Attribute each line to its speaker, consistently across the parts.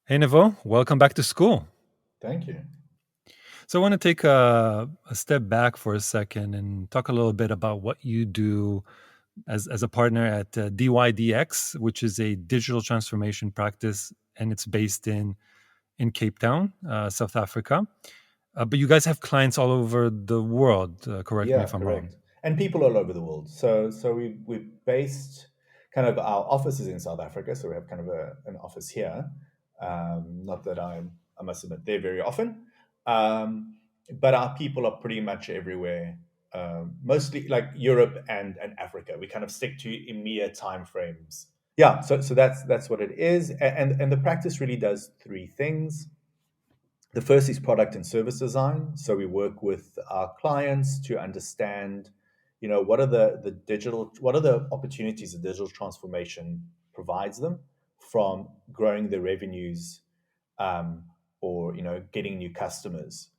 Speaker 1: Hey, Nevo, welcome back to school.
Speaker 2: Thank you.
Speaker 1: So, I want to take a step back for a second and talk a little bit about what you do as a partner at DYDX, which is a digital transformation practice, and it's based in Cape Town, South Africa. But you guys have clients all over the world. Correct me
Speaker 2: Yeah,
Speaker 1: if I'm wrong.
Speaker 2: correct. And people all over the world. So we based kind of our offices in South Africa. So we have kind of an office here. Not that I must admit there very often, but our people are pretty much everywhere. Mostly like Europe and Africa. We kind of stick to EMEA timeframes. Yeah, so that's what it is, and the practice really does three things. The first is product and service design. So we work with our clients to understand, what are what are the opportunities the digital transformation provides them from growing their revenues, um, or getting new customers,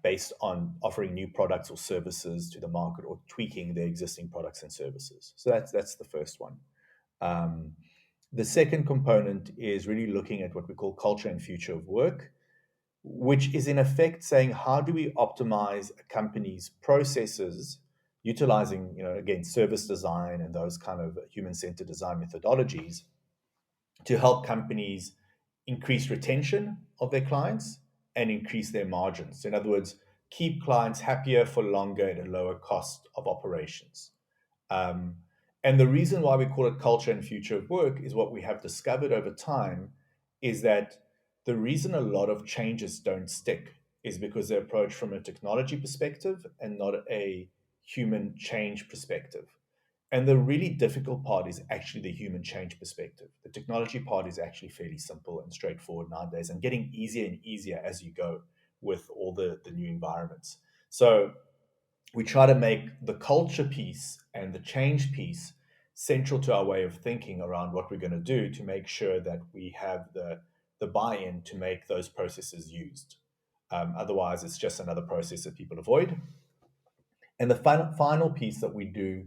Speaker 2: based on offering new products or services to the market or tweaking their existing products and services. So that's the first one. Um, the second component is really looking at what we call culture and future of work, which is in effect saying how do we optimize a company's processes utilizing, again, service design and those kind of human-centered design methodologies to help companies increase retention of their clients and increase their margins. In other words, keep clients happier for longer at a lower cost of operations. um, and the reason why we call it culture and future of work is what we have discovered over time is that the reason a lot of changes don't stick is because they're approached from a technology perspective and not a human change perspective. And the really difficult part is actually the human change perspective. The technology part is actually fairly simple and straightforward nowadays and getting easier and easier as you go with all the new environments. So we try to make the culture piece and the change piece central to our way of thinking around what we're going to do to make sure that we have the buy-in to make those processes used. Otherwise, it's just another process that people avoid. And the final piece that we do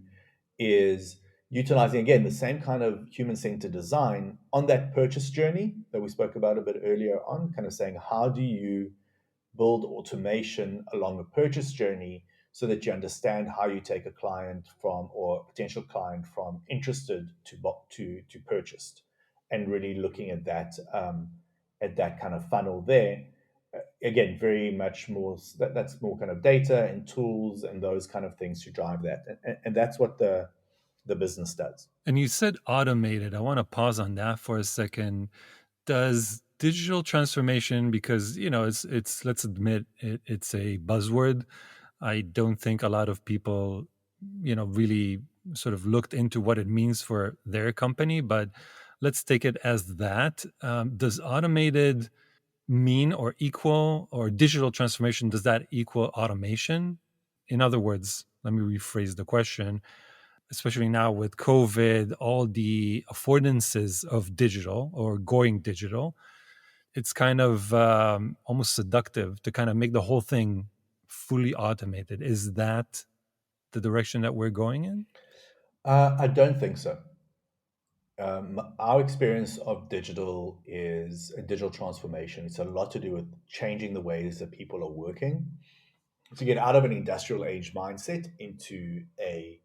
Speaker 2: is utilizing, again, the same kind of human-centered design on that purchase journey that we spoke about a bit earlier on, kind of saying, how do you build automation along a purchase journey so that you understand how you take a client from or a potential client from interested to purchased, and really looking at that kind of funnel there. Again, very much more that's more kind of data and tools and those kind of things to drive that, and that's what the business does.
Speaker 1: And you said automated. I want to pause on that for a second. Does digital transformation, because it's let's admit it's a buzzword. I don't think a lot of people, really sort of looked into what it means for their company, but let's take it as that. Does automated mean or equal, or digital transformation, does that equal automation? In other words, let me rephrase the question, especially now with COVID, all the affordances of digital or going digital, it's kind of almost seductive to kind of make the whole thing fully automated. Is that the direction that we're going in?
Speaker 2: I don't think so. Our experience of digital is a digital transformation. It's a lot to do with changing the ways that people are working to get out of an industrial age mindset into a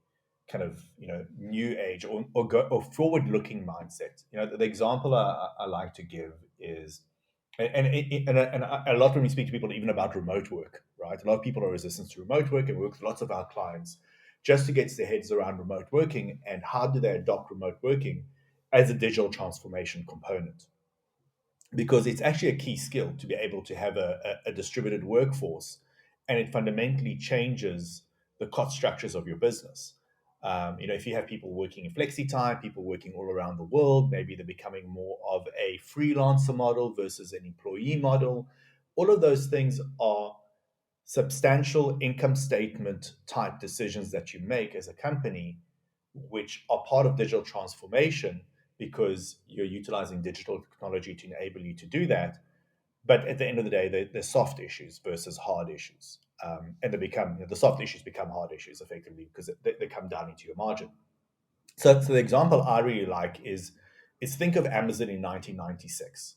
Speaker 2: kind of new age or forward looking mindset. The example I like to give is, and a lot when we speak to people even about remote work, right? A lot of people are resistant to remote work, and we work with lots of our clients just to get their heads around remote working and how do they adopt remote working as a digital transformation component, because it's actually a key skill to be able to have a distributed workforce, and it fundamentally changes the cost structures of your business. If you have people working in flexi time, people working all around the world, maybe they're becoming more of a freelancer model versus an employee model. All of those things are substantial income statement type decisions that you make as a company, which are part of digital transformation because you're utilizing digital technology to enable you to do that. But at the end of the day, they're soft issues versus hard issues. And the soft issues become hard issues effectively because they come down into your margin. So the example I really like is think of Amazon in 1996.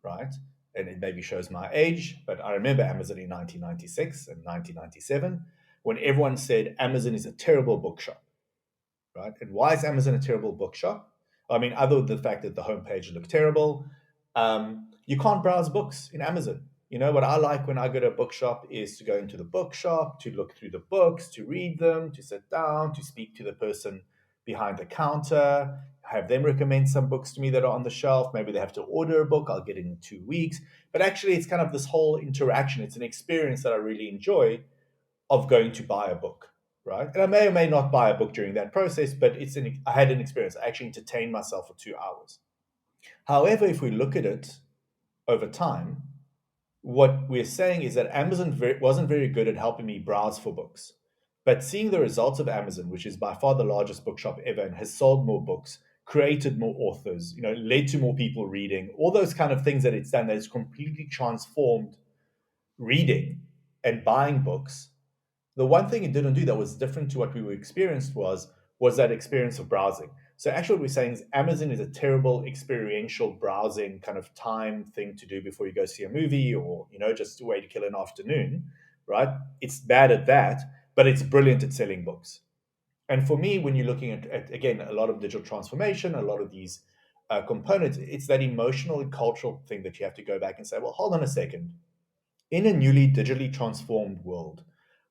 Speaker 2: right? And it maybe shows my age, but I remember Amazon in 1996 and 1997 when everyone said Amazon is a terrible bookshop, right? And why is Amazon a terrible bookshop? I mean, other than the fact that the homepage looked terrible, you can't browse books in Amazon. You know, what I like when I go to a bookshop is to go into the bookshop, to look through the books, to read them, to sit down, to speak to the person behind the counter, have them recommend some books to me that are on the shelf. Maybe they have to order a book, I'll get it in 2 weeks. But actually, it's kind of this whole interaction. It's an experience that I really enjoy of going to buy a book, right? And I may or may not buy a book during that process, but I had an experience. I actually entertained myself for 2 hours. However, if we look at it over time, what we're saying is that Amazon wasn't very good at helping me browse for books. But seeing the results of Amazon, which is by far the largest bookshop ever and has sold more books, created more authors, led to more people reading, all those kind of things that it's done, that it's completely transformed reading and buying books. The one thing it didn't do that was different to what we were experienced was that experience of browsing. So actually what we're saying is Amazon is a terrible experiential browsing kind of time thing to do before you go see a movie, or just a way to kill an afternoon, right? It's bad at that, but it's brilliant at selling books. And for me, when you're looking at again, a lot of digital transformation, a lot of these components, it's that emotional and cultural thing that you have to go back and say, well, hold on a second. In a newly digitally transformed world,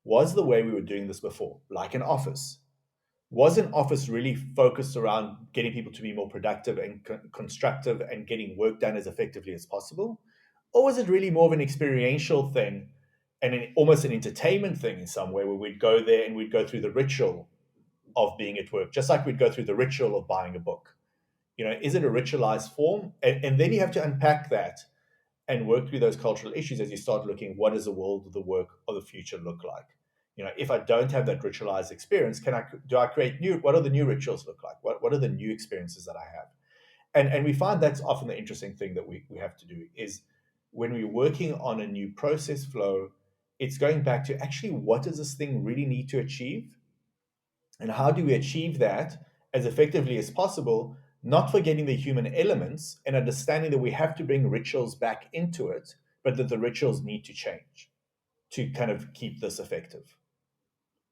Speaker 2: was the way we were doing this before, like an office? Was an office really focused around getting people to be more productive and constructive and getting work done as effectively as possible? Or was it really more of an experiential thing and almost an entertainment thing in some way, where we'd go there and we'd go through the ritual of being at work, just like we'd go through the ritual of buying a book? Is it a ritualized form? And then you have to unpack that and work through those cultural issues as you start looking, what does the world of the work of the future look like? If I don't have that ritualized experience, do I create new? What are the new rituals look like? What are the new experiences that I have? And we find that's often the interesting thing that we have to do is when we're working on a new process flow, it's going back to actually what does this thing really need to achieve, and how do we achieve that as effectively as possible, not forgetting the human elements and understanding that we have to bring rituals back into it, but that the rituals need to change to kind of keep this effective.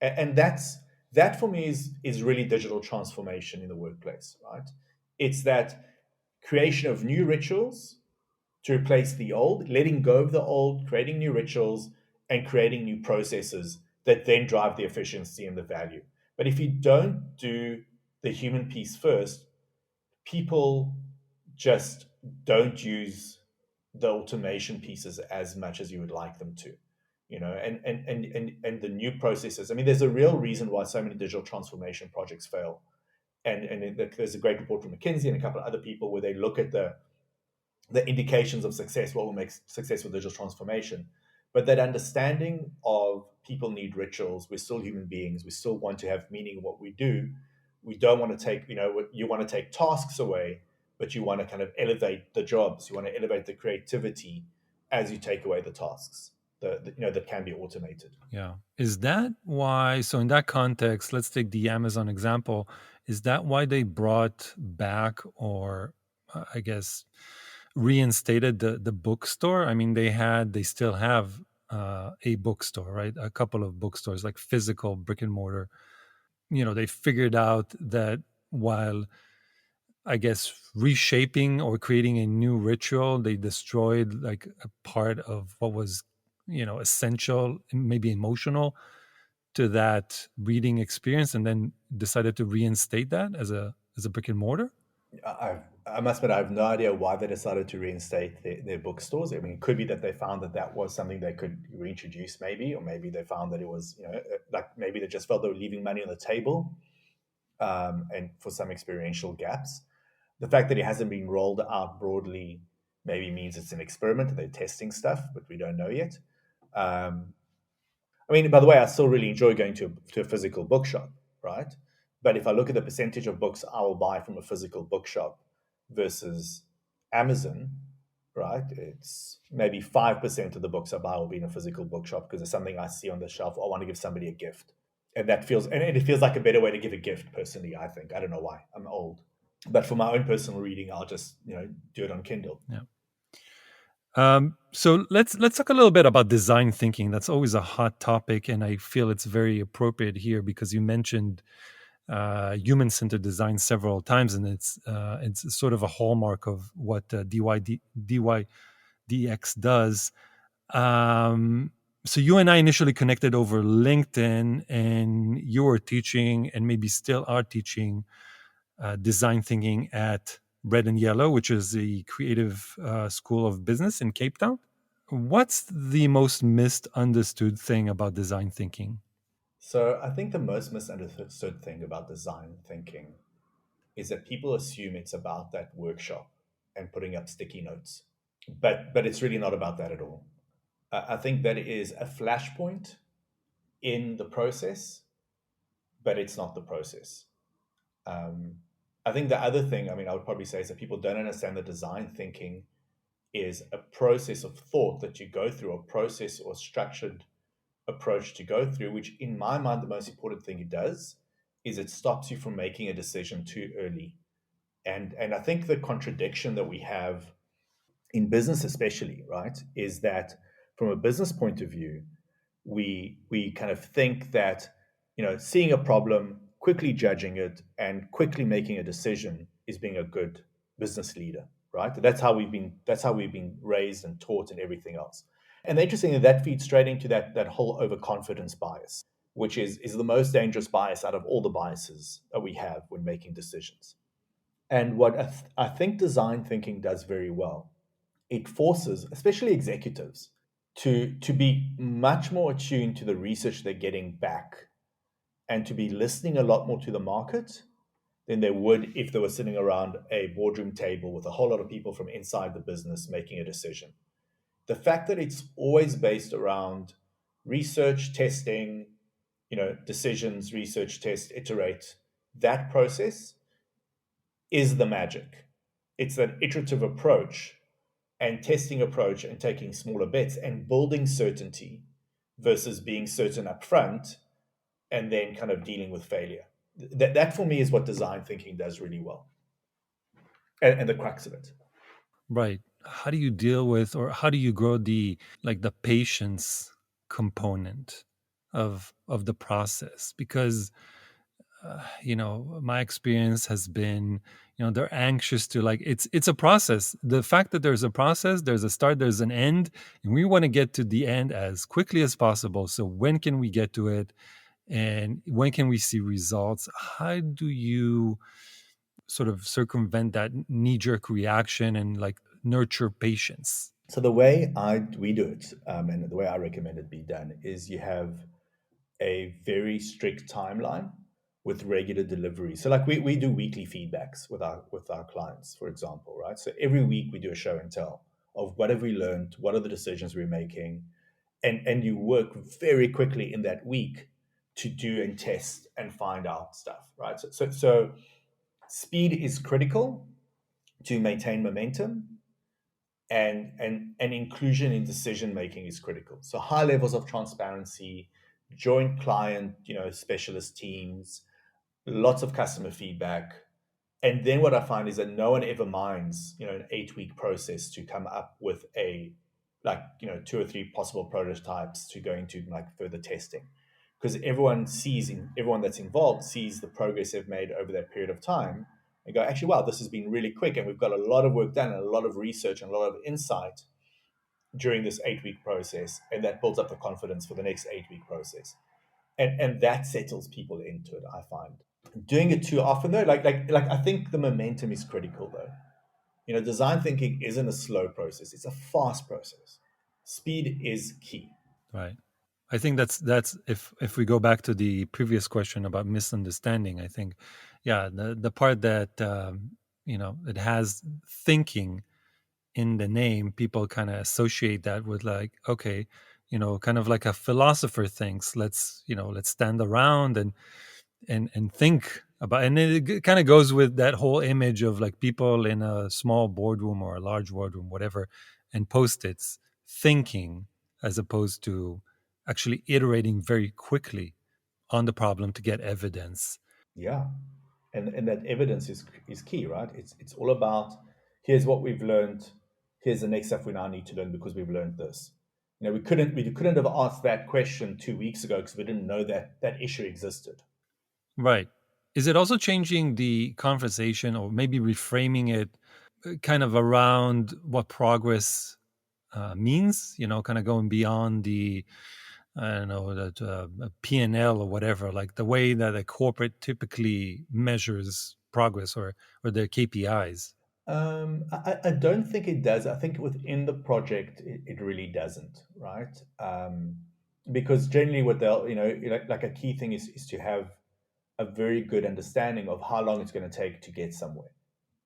Speaker 2: And that for me is really digital transformation in the workplace, right? It's that creation of new rituals to replace the old, letting go of the old, creating new rituals, and creating new processes that then drive the efficiency and the value. But if you don't do the human piece first, people just don't use the automation pieces as much as you would like them to. And the new processes. I mean, there's a real reason why so many digital transformation projects fail. And there's a great report from McKinsey and a couple of other people where they look at the indications of success, what will make successful digital transformation. But that understanding of people need rituals. We're still human beings. We still want to have meaning in what we do. We don't want to take, you want to take tasks away, but you want to kind of elevate the jobs. You want to elevate the creativity as you take away the tasks that can be automated.
Speaker 1: Yeah. Is that why? So, in that context, let's take the Amazon example. Is that why they brought back, or I guess, reinstated the bookstore? I mean, they still have a bookstore, right? A couple of bookstores, like physical brick and mortar. They figured out that while, I guess, reshaping or creating a new ritual, they destroyed like a part of what was, essential, maybe emotional to that reading experience, and then decided to reinstate that as a brick and mortar.
Speaker 2: I must admit, I have no idea why they decided to reinstate their bookstores. I mean, it could be that they found that was something they could reintroduce, maybe, or maybe they found that it was, like maybe they just felt they were leaving money on the table, and for some experiential gaps. The fact that it hasn't been rolled out broadly maybe means it's an experiment. They're testing stuff, but we don't know yet. Um, I mean, by the way, I still really enjoy going to a physical bookshop, right? But if I look at the percentage of books I will buy from a physical bookshop versus Amazon, right? It's maybe 5% of the books I buy will be in a physical bookshop because it's something I see on the shelf. I want to give somebody a gift. And it feels like a better way to give a gift, personally, I think. I don't know why. I'm old. But for my own personal reading, I'll just, do it on Kindle.
Speaker 1: Yeah. So let's talk a little bit about design thinking. That's always a hot topic, and I feel it's very appropriate here because you mentioned human centered design several times, and it's sort of a hallmark of what DYDX does. Um, so you and I initially connected over LinkedIn, and you were teaching, and maybe still are teaching, design thinking at Red and Yellow, which is the creative school of business in Cape Town. What's the most misunderstood thing about design thinking?
Speaker 2: So I think the most misunderstood thing about design thinking is that people assume it's about that workshop and putting up sticky notes. But it's really not about that at all. I think that is a flashpoint in the process, but it's not the process. Um, I think the other thing, I mean, I would probably say is that people don't understand that design thinking is a process of thought that you go through, a process or structured approach to go through, which in my mind, the most important thing it does is it stops you from making a decision too early. And I think the contradiction that we have in business especially, right, is that from a business point of view, we kind of think that seeing a problem, quickly judging it, and quickly making a decision is being a good business leader, right? That's how we've been raised and taught and everything else. And interestingly, that feeds straight into that whole overconfidence bias, which is the most dangerous bias out of all the biases that we have when making decisions. And what I think design thinking does very well, it forces, especially executives, to be much more attuned to the research they're getting back and to be listening a lot more to the market than they would if they were sitting around a boardroom table with a whole lot of people from inside the business making a decision. The fact that it's always based around research, testing, decisions, research, test, iterate, that process is the magic. It's that iterative approach and testing approach and taking smaller bets and building certainty versus being certain up front and then kind of dealing with failure. That for me is what design thinking does really well, and the crux of it.
Speaker 1: Right. How do you deal with, or how do you grow the patience component of the process? Because my experience has been, they're anxious to, like, it's a process. The fact that there's a process, there's a start, there's an end, and we want to get to the end as quickly as possible. So when can we get to it, and when can we see results? How do you sort of circumvent that knee-jerk reaction and, like, nurture patience?
Speaker 2: So the way we do it, and the way I recommend it be done, is you have a very strict timeline with regular delivery. So like we do weekly feedbacks with our clients, for example, right? So every week we do a show and tell of what have we learned, what are the decisions we're making, and you work very quickly in that week to do and test and find out stuff, right? So speed is critical to maintain momentum, and inclusion in decision making is critical. So high levels of transparency, joint client, specialist teams, lots of customer feedback. And then what I find is that no one ever minds, an 8-week process to come up with a, like, two or three possible prototypes to go into like further testing. Because everyone that's involved sees the progress they've made over that period of time and go, actually, wow, this has been really quick. And we've got a lot of work done and a lot of research and a lot of insight during this 8-week process. And that builds up the confidence for the next 8-week process. And that settles people into it, I find. Doing it too often though, like I think the momentum is critical though. Design thinking isn't a slow process, it's a fast process. Speed is key.
Speaker 1: Right. I think that's if we go back to the previous question about misunderstanding, I think, yeah, the part that it has thinking in the name, people kind of associate that with, like, okay, kind of like a philosopher thinks. Let's stand around and think about, and it kind of goes with that whole image of, like, people in a small boardroom or a large boardroom, whatever, and post-its thinking, as opposed to actually iterating very quickly on the problem to get evidence.
Speaker 2: Yeah. And that evidence is key, right? It's all about, here's what we've learned, here's the next stuff we now need to learn because we've learned this. We couldn't have asked that question 2 weeks ago because we didn't know that that issue existed.
Speaker 1: Right. Is it also changing the conversation or maybe reframing it kind of around what progress means? Kind of going beyond the, I don't know, that P&L or whatever, like the way that a corporate typically measures progress or their KPIs.
Speaker 2: I don't think it does. I think within the project, it really doesn't, right? Because generally, what they'll, like a key thing is to have a very good understanding of how long it's going to take to get somewhere,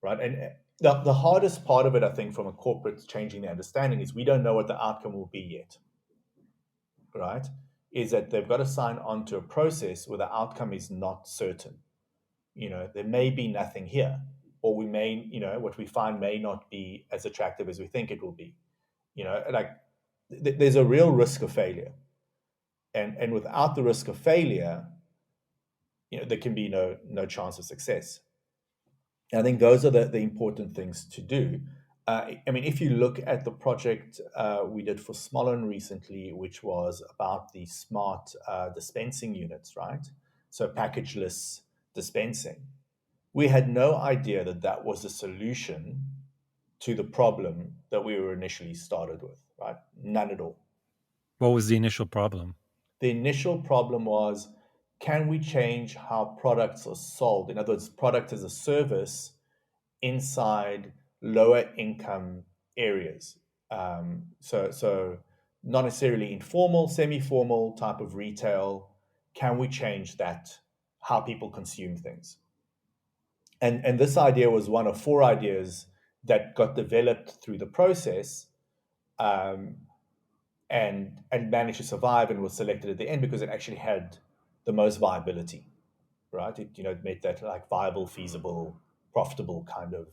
Speaker 2: right? And the hardest part of it, I think, from a corporate changing the understanding is we don't know what the outcome will be yet, right? Is that they've got to sign on to a process where the outcome is not certain. There may be nothing here, or we may, what we find may not be as attractive as we think it will be. Like there's a real risk of failure, and without the risk of failure, there can be no chance of success. And I think those are the important things to do. I mean, if you look at the project we did for Smollan recently, which was about the smart dispensing units, right? So packageless dispensing. We had no idea that that was the solution to the problem that we were initially started with, right? None at all.
Speaker 1: What was the initial problem?
Speaker 2: The initial problem was, can we change how products are sold? In other words, product as a service inside lower income areas. So not necessarily informal, semi-formal type of retail. Can we change that, how people consume things? And this idea was one of four ideas that got developed through the process, um, and managed to survive and was selected at the end because it actually had the most viability, right? It made that like viable, feasible, profitable kind of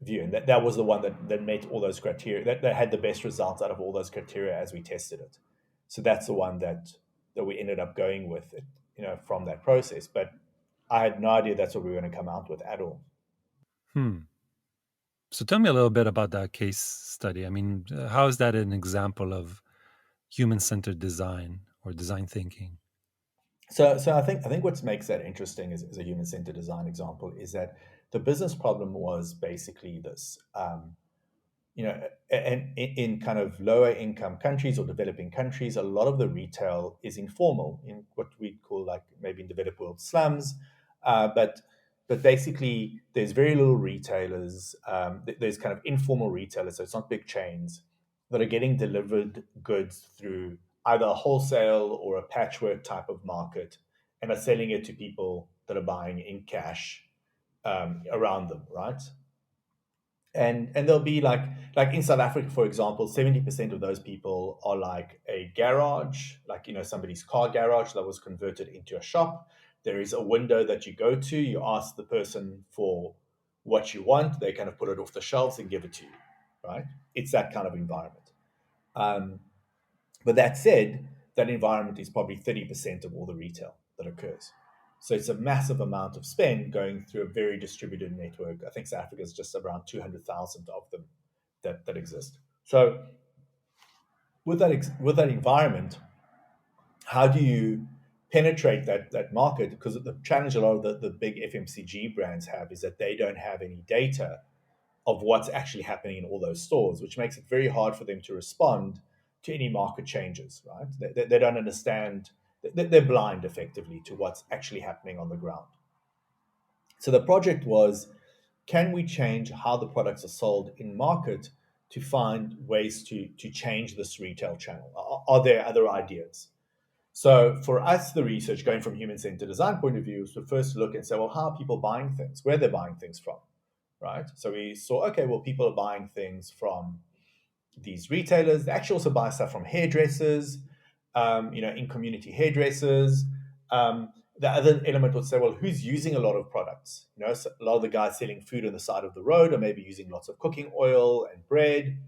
Speaker 2: view, and that was the one that met all those criteria, that had the best results out of all those criteria as we tested it. So that's the one that we ended up going with it, from that process. But I had no idea that's what we were going to come out with at all.
Speaker 1: Hmm. So tell me a little bit about that case study. I mean, how is that an example of human-centered design or design thinking?
Speaker 2: So I think what makes that interesting is a human centered design example is that the business problem was basically this. And in kind of lower income countries or developing countries, a lot of the retail is informal in what we call like maybe in developed world slums, but basically there's very little retailers. There's kind of informal retailers, so it's not big chains that are getting delivered goods through either a wholesale or a patchwork type of market, and are selling it to people that are buying in cash around them, right? And there'll be like in South Africa, for example, 70% of those people are like a garage, like somebody's car garage that was converted into a shop. There is a window that you go to, you ask the person for what you want, they kind of put it off the shelves and give it to you, right? It's that kind of environment. um, but that said, that environment is probably 30% of all the retail that occurs. So it's a massive amount of spend going through a very distributed network. I think South Africa is just around 200,000 of them that exist. So with that environment, how do you penetrate that market? Because the challenge a lot of the big FMCG brands have is that they don't have any data of what's actually happening in all those stores, which makes it very hard for them to respond to any market changes, right? They don't understand, they're blind effectively to what's actually happening on the ground. So the project was, can we change how the products are sold in market to find ways to change this retail channel? Are there other ideas? So for us, the research going from human-centered design point of view is to first look and say, well, how are people buying things? Where they're buying things from, right? So we saw, okay, well, people are buying things from these retailers. They actually also buy stuff from hairdressers, in community hairdressers. The other element would say, well, who's using a lot of products? So a lot of the guys selling food on the side of the road are maybe using lots of cooking oil and bread.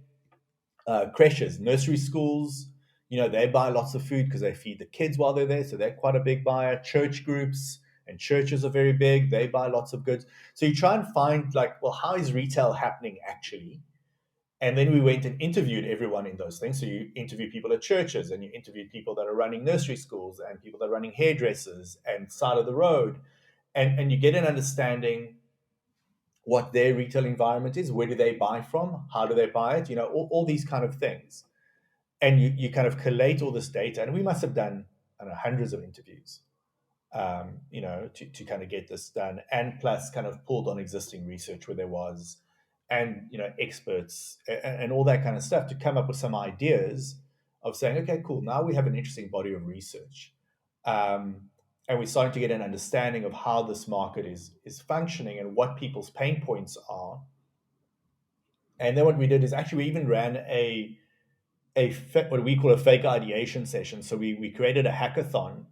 Speaker 2: Creches, nursery schools, they buy lots of food because they feed the kids while they're there. So they're quite a big buyer. Church groups and churches are very big. They buy lots of goods. So you try and find like, well, how is retail happening actually? And then we went and interviewed everyone in those things. So you interview people at churches, and you interview people that are running nursery schools, and people that are running hairdressers and side of the road. And you get an understanding what their retail environment is, where do they buy from, how do they buy it, all these kind of things. And you kind of collate all this data. And we must have done, I don't know, hundreds of interviews, to kind of get this done, and plus kind of pulled on existing research where there was, and experts and all that kind of stuff to come up with some ideas of saying, okay, cool, now we have an interesting body of research, and we're starting to get an understanding of how this market is functioning and what people's pain points are. And then what we did is actually we even ran what we call a fake ideation session. So we created a hackathon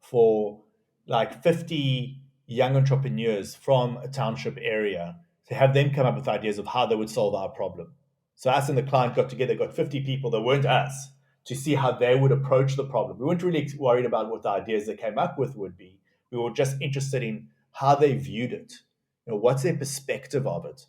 Speaker 2: for like 50 young entrepreneurs from a township area to have them come up with ideas of how they would solve our problem. So us and the client got together, got 50 people that weren't us, to see how they would approach the problem. We weren't really worried about what the ideas they came up with would be. We were just interested in how they viewed it. What's their perspective of it,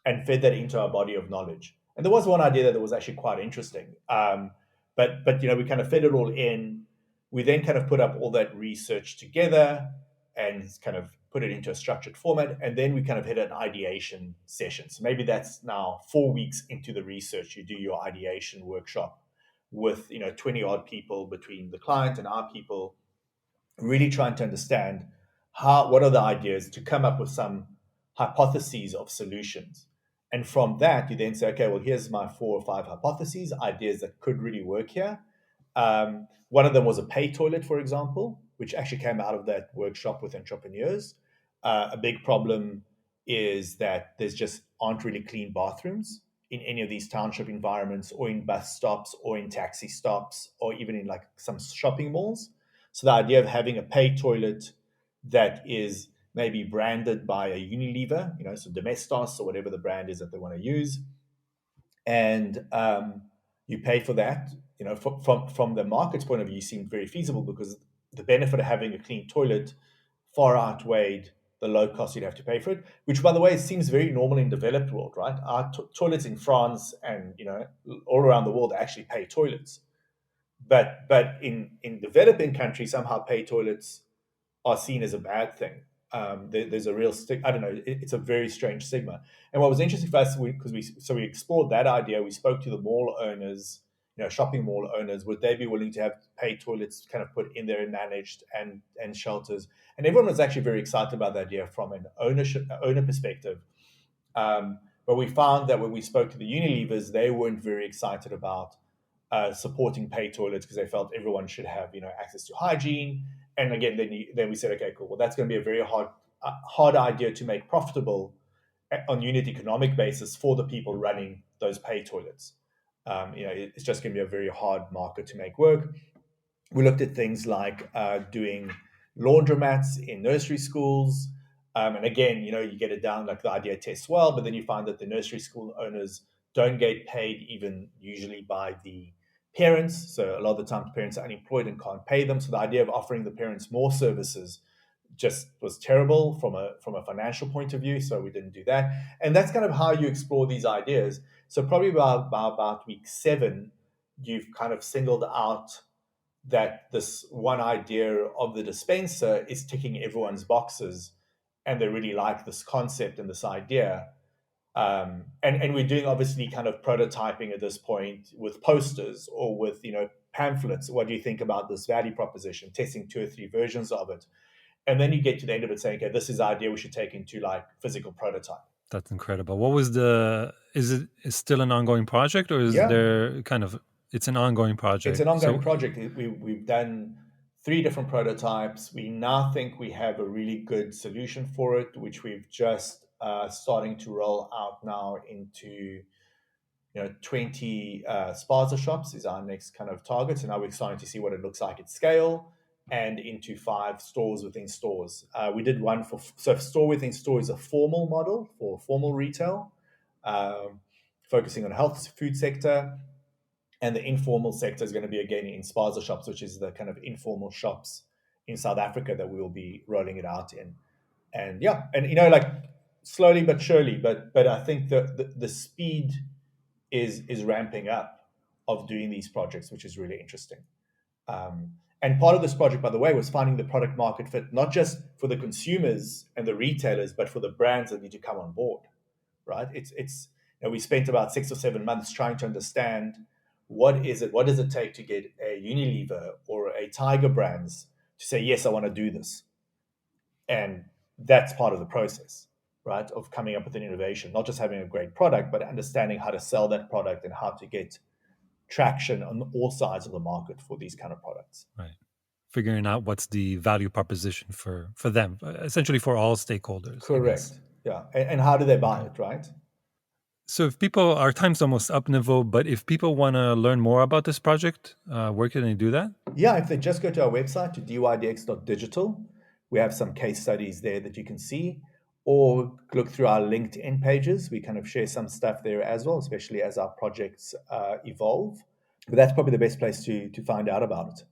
Speaker 2: and fed that into our body of knowledge. And there was one idea that was actually quite interesting. But we kind of fed it all in. We then kind of put up all that research together and kind of put it into a structured format. And then we kind of hit an ideation session. So maybe that's now 4 weeks into the research. You do your ideation workshop with 20 odd people between the client and our people, really trying to understand what are the ideas, to come up with some hypotheses of solutions. And from that, you then say, okay, well, here's my 4 or 5 hypotheses, ideas that could really work here. One of them was a pay toilet, for example, which actually came out of that workshop with entrepreneurs. A big problem is that there's just aren't really clean bathrooms in any of these township environments, or in bus stops, or in taxi stops, or even in like some shopping malls. So the idea of having a pay toilet that is maybe branded by a Unilever, so Domestos or whatever the brand is that they want to use, and you pay for that. From the market's point of view, seemed very feasible, because the benefit of having a clean toilet far outweighed the low cost you'd have to pay for it. Which, by the way, seems very normal in developed world, right? Our toilets in France and all around the world actually pay toilets, but in developing countries, somehow pay toilets are seen as a bad thing. There's a real I don't know. It's a very strange stigma. And what was interesting for us, because we explored that idea. We spoke to the mall owners, shopping mall owners. Would they be willing to have paid toilets kind of put in there and managed, and shelters? And everyone was actually very excited about that idea from an owner perspective. But we found that when we spoke to the Unilevers, they weren't very excited about supporting pay toilets, because they felt everyone should have access to hygiene. And again, then we said, okay, cool. Well, that's going to be a very hard idea to make profitable on unit economic basis for the people running those pay toilets. It's just going to be a very hard market to make work. We looked at things like doing laundromats in nursery schools. And again, you get it down, like the idea tests well, but then you find that the nursery school owners don't get paid even usually by the parents. So a lot of the time, the parents are unemployed and can't pay them. So the idea of offering the parents more services just was terrible from a financial point of view. So we didn't do that. And that's kind of how you explore these ideas. So probably about week 7, you've kind of singled out that this one idea of the dispenser is ticking everyone's boxes, and they really like this concept and this idea. And we're doing obviously kind of prototyping at this point with posters or with pamphlets. What do you think about this value proposition? Testing 2 or 3 versions of it, and then you get to the end of it saying, okay, this is the idea we should take into like physical prototype.
Speaker 1: That's incredible. What was the? Is it is still an ongoing project, or is
Speaker 2: Yeah,
Speaker 1: there kind of? It's an ongoing
Speaker 2: it's
Speaker 1: project.
Speaker 2: an ongoing
Speaker 1: So
Speaker 2: project. We've done 3 different prototypes. We now think we have a really good solution for it, which we've just starting to roll out now into 20 spaza shops is our next kind of target. So now we're starting to see what it looks like at scale, and into 5 stores within stores. We did one so store within store is a formal model for formal retail, um, focusing on health food sector. And the informal sector is going to be again in spaza shops, which is the kind of informal shops in South Africa that we will be rolling it out in. And yeah, and like slowly but surely, but I think the speed is ramping up of doing these projects, which is really interesting. And part of this project, by the way, was finding the product market fit, not just for the consumers and the retailers, but for the brands that need to come on board, right? It's we spent about 6 or 7 months trying to understand what does it take to get a Unilever or a Tiger Brands to say, yes, I want to do this. And that's part of the process, right? Of coming up with an innovation, not just having a great product, but understanding how to sell that product and how to get traction on all sides of the market for these kind of products.
Speaker 1: Right. Figuring out what's the value proposition for them, essentially for all stakeholders, I guess.
Speaker 2: Correct. Yeah. And how do they buy
Speaker 1: Okay.
Speaker 2: it, right?
Speaker 1: So if people, our time's almost up, Nevo, but if people want to learn more about this project, where can they do that?
Speaker 2: Yeah, if they just go to our website, to dydx.digital, we have some case studies there that you can see, or look through our LinkedIn pages. We kind of share some stuff there as well, especially as our projects evolve. But that's probably the best place to find out about it.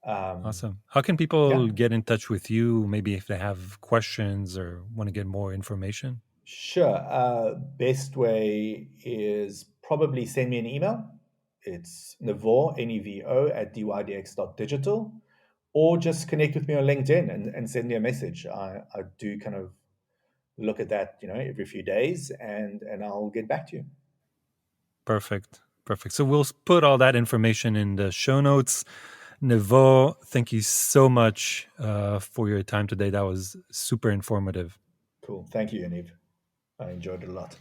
Speaker 1: Awesome. How can
Speaker 2: Yeah,
Speaker 1: people get in touch with you, maybe if they have questions or want to get more information?
Speaker 2: sure. Best way is probably send me an email. It's Nevo, Nevo, at dydx.digital, or just connect with me on LinkedIn and send me a message. I do kind of look at that, every few days, and I'll get back to you.
Speaker 1: Perfect. Perfect. So we'll put all that information in the show notes. Nevo, thank you so much for your time today. That was super informative.
Speaker 2: Cool. Thank you, Yaniv. I enjoyed it a lot.